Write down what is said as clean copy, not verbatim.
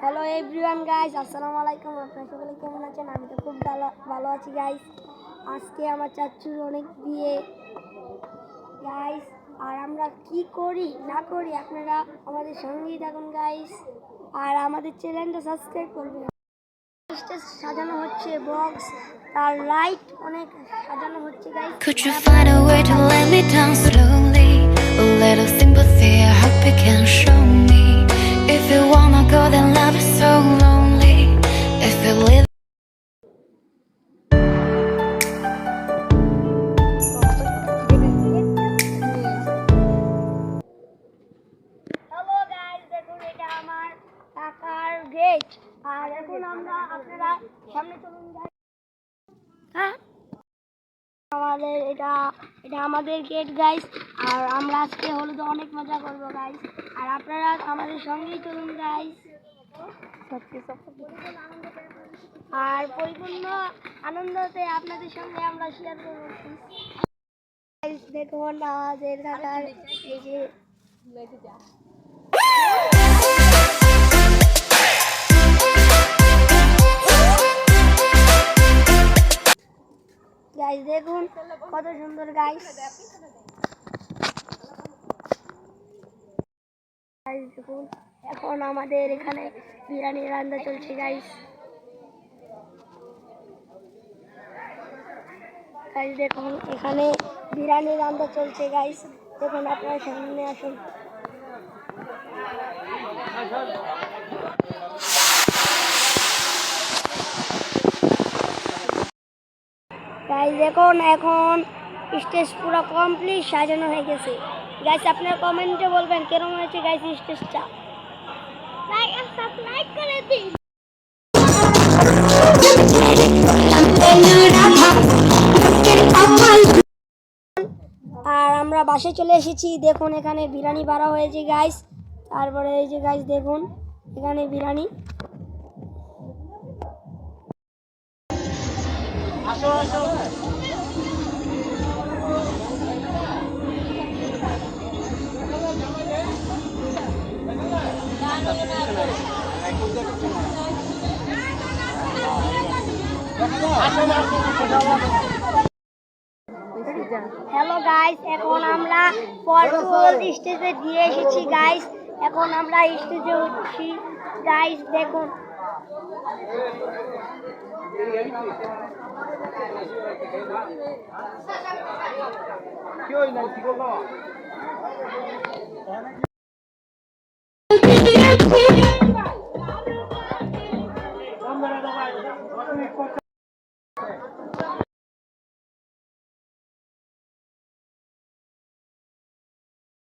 Hello everyone guys, আসসালামু আলাইকুম। আপনারা সকলে কেমন আছেন? আমি তো খুব ভালো আছি গাইস। আজকে আমার চাচুর অনেক বিয়ে গাইস, আর আমরা কি করি না করি আপনারা আমাদের সঙ্গেই থাকুন গাইস, আর আমাদের চ্যানেলটা সাবস্ক্রাইব করবেন। স্টেজ সাজানো হচ্ছে, বক্স আর লাইট অনেক সাজানো হচ্ছে guys. Could you find a way to let me down slowly? A little sympathy, I hope you can show me. If you wanna go, then love is so lonely. If you live hello guys, দেখুন এটা আমার টাকার gate, আর এখন আমরা আপনারা সামনে চলুন guys. হ্যাঁ, আমাদের এটা আমাদের গেট গাইস, আর আমরা আজকে হলুদে অনেক মজা করবো গাইস, আর আপনারা আমাদের সঙ্গেই চলুন গাইস। আর পরিপূর্ণ আনন্দতে আপনাদের সঙ্গে আমরা শেয়ার করবো গাইস। দেখুন আমাদের টাকার এই যে গাইস, দেখুন কত সুন্দর গাইস। গাইস দেখুন, এখন আমাদের এখানে বিরিয়ানি রান্না চলছে গাইস। গাইস দেখুন, এখানে বিরিয়ানি রান্না চলছে গাইস। দেখুন, আপনারা সামনে আসুন। গাইস দেখুন, এখন স্টেজ পুরো কমপ্লিট সাজানো হয়ে গেছে গাইস। আপনারা কমেন্টে বলবেন কেমন হয়েছে গাইস স্টেজটা। লাইক আর সাবস্ক্রাইব করে দিন। আর আমরা বাসায় চলে এসেছি। দেখুন, এখানে বিরিয়ানি বাড়া হয়েছে গাইস। তারপরে এই যে গাইস দেখুন, এখানে বিরিয়ানি। আসো আসো। হ্যালো গাইস, এখন আমরা পরপর স্টেজে দিয়ে এসেছি গাইস। এখন আমরা স্টেজে উঠছি গাইস। দেখুন, কি হইল কি বলবো?